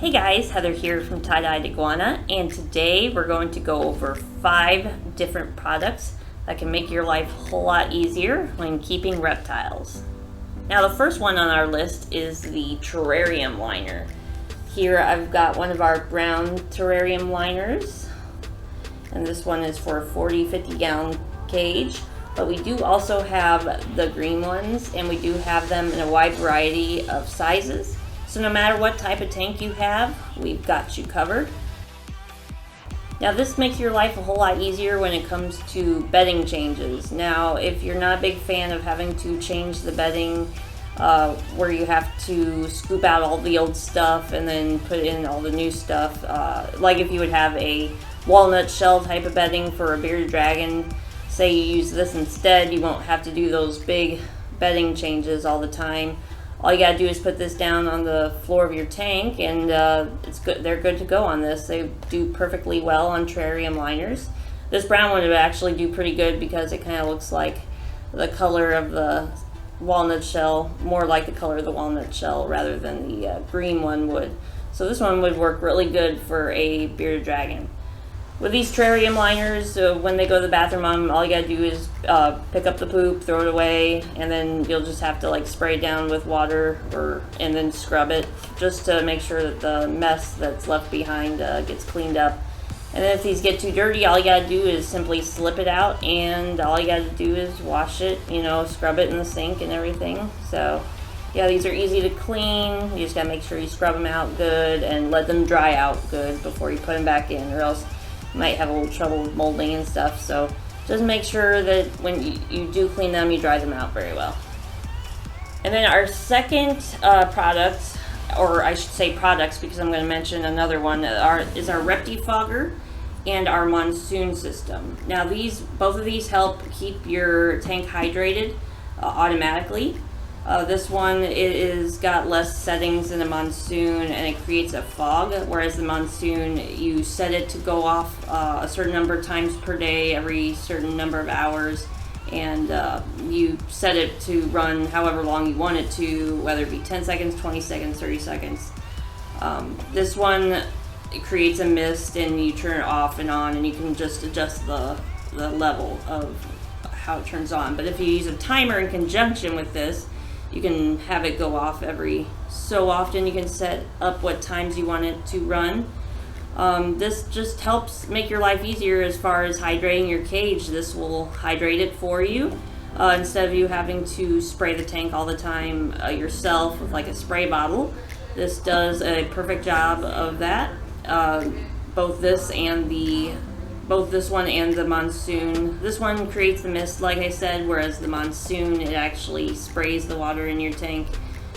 Hey guys, Heather here from Tye-Dyed Iguana, and today we're going to go over 5 different products that can make your life a whole lot easier when keeping reptiles. Now the first one on our list is the Terrarium Liner. Here I've got one of our brown Terrarium Liners, and this one is for a 40-50 gallon cage, but we do also have the green ones, and we do have them in a wide variety of sizes. So no matter what type of tank you have, we've got you covered. Now this makes your life a whole lot easier when it comes to bedding changes. Now if you're not a big fan of having to change the bedding where you have to scoop out all the old stuff and then put in all the new stuff, like if you would have a walnut shell type of bedding for a bearded dragon, say you use this instead, you won't have to do those big bedding changes all the time. All you gotta do is put this down on the floor of your tank, and it's good. They're good to go on this. They do perfectly well on Terrarium Liners. This brown one would actually do pretty good because it kind of looks like the color of the walnut shell, more like the color of the walnut shell rather than the green one would. So this one would work really good for a bearded dragon. With these Terrarium Liners, when they go to the bathroom, all you gotta do is pick up the poop, throw it away, and then you'll just have to like spray it down with water and then scrub it just to make sure that the mess that's left behind gets cleaned up. And then if these get too dirty, all you gotta do is simply slip it out, and all you gotta do is wash it, scrub it in the sink and everything. So yeah, these are easy to clean. You just gotta make sure you scrub them out good and let them dry out good before you put them back in, or else might have a little trouble with molding and stuff. So just make sure that when you do clean them, you dry them out very well. And then our second product, or I should say products because I'm going to mention another one, is our Defogger and our Monsoon system. Now both of these help keep your tank hydrated automatically. This one is got less settings than the Monsoon, and it creates a fog, whereas the Monsoon, you set it to go off a certain number of times per day, every certain number of hours, and you set it to run however long you want it to, whether it be 10 seconds, 20 seconds, 30 seconds. This one, it creates a mist, and you turn it off and on, and you can just adjust the level of how it turns on. But if you use a timer in conjunction with this, you can have it go off every so often. You can set up what times you want it to run. This just helps make your life easier as far as hydrating your cage. This will hydrate it for you instead of you having to spray the tank all the time yourself with like a spray bottle. This does a perfect job of that. Both this one and the Monsoon. This one creates the mist, like I said, whereas the Monsoon, it actually sprays the water in your tank.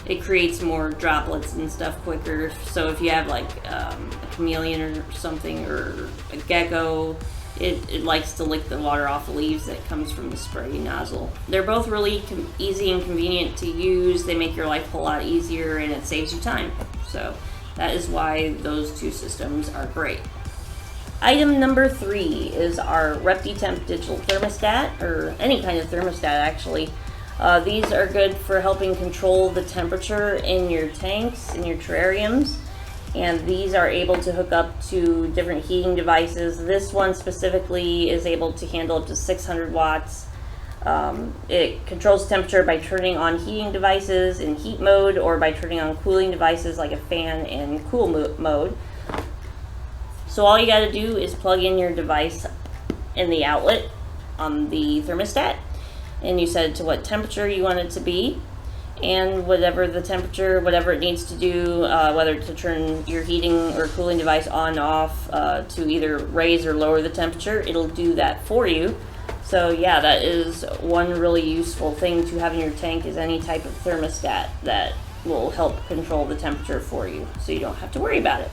It creates more droplets and stuff quicker. So if you have like a chameleon or something, or a gecko, it likes to lick the water off the leaves that comes from the spray nozzle. They're both really easy and convenient to use. They make your life a whole lot easier, and it saves you time. So that is why those two systems are great. Item number 3 is our Repti Temp digital thermostat, or any kind of thermostat actually. These are good for helping control the temperature in your tanks, in your terrariums, and these are able to hook up to different heating devices. This one specifically is able to handle up to 600 watts. It controls temperature by turning on heating devices in heat mode, or by turning on cooling devices like a fan in cool mode. So all you got to do is plug in your device in the outlet on the thermostat, and you set it to what temperature you want it to be, and whatever the temperature, whatever it needs to do, whether to turn your heating or cooling device on, off, to either raise or lower the temperature, it'll do that for you. So yeah, that is one really useful thing to have in your tank, is any type of thermostat that will help control the temperature for you, so you don't have to worry about it.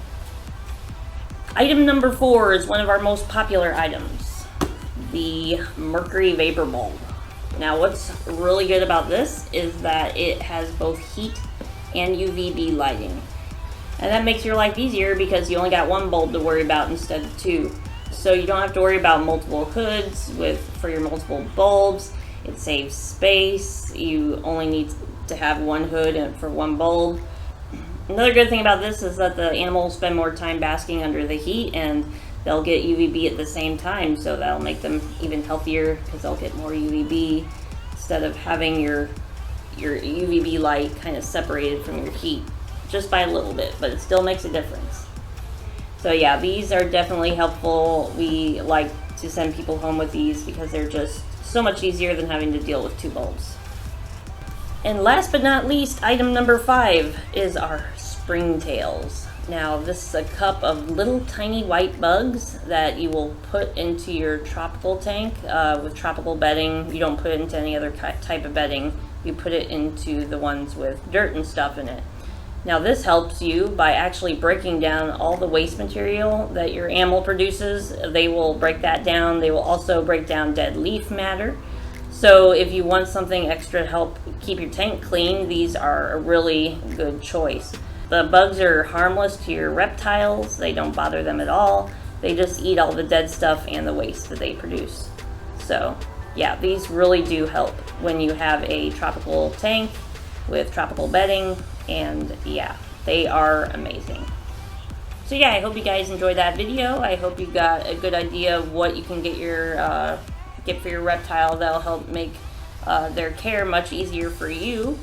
Item number 4 is one of our most popular items, the Mercury Vapor Bulb. Now what's really good about this is that it has both heat and UVB lighting. And that makes your life easier because you only got one bulb to worry about instead of 2. So you don't have to worry about multiple hoods for your multiple bulbs. It saves space. You only need to have one hood for one bulb. Another good thing about this is that the animals spend more time basking under the heat, and they'll get UVB at the same time, so that'll make them even healthier because they'll get more UVB instead of having your UVB light kind of separated from your heat just by a little bit, but it still makes a difference. So yeah, these are definitely helpful. We like to send people home with these because they're just so much easier than having to deal with 2 bulbs. And last but not least, item number 5 is our Springtails. Now this is a cup of little tiny white bugs that you will put into your tropical tank with tropical bedding. You don't put it into any other type of bedding. You put it into the ones with dirt and stuff in it. Now this helps you by actually breaking down all the waste material that your animal produces. They will break that down. They will also break down dead leaf matter. So if you want something extra to help keep your tank clean, these are a really good choice. The bugs are harmless to your reptiles. They don't bother them at all. They just eat all the dead stuff and the waste that they produce. So yeah, these really do help when you have a tropical tank with tropical bedding, and yeah, they are amazing. So yeah, I hope you guys enjoyed that video. I hope you got a good idea of what you can get for your reptile that'll help make their care much easier for you.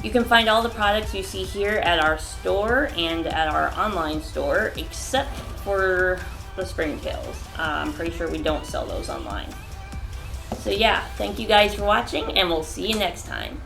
You can find all the products you see here at our store and at our online store, except for the Springtails. I'm pretty sure we don't sell those online. So yeah, thank you guys for watching, and we'll see you next time.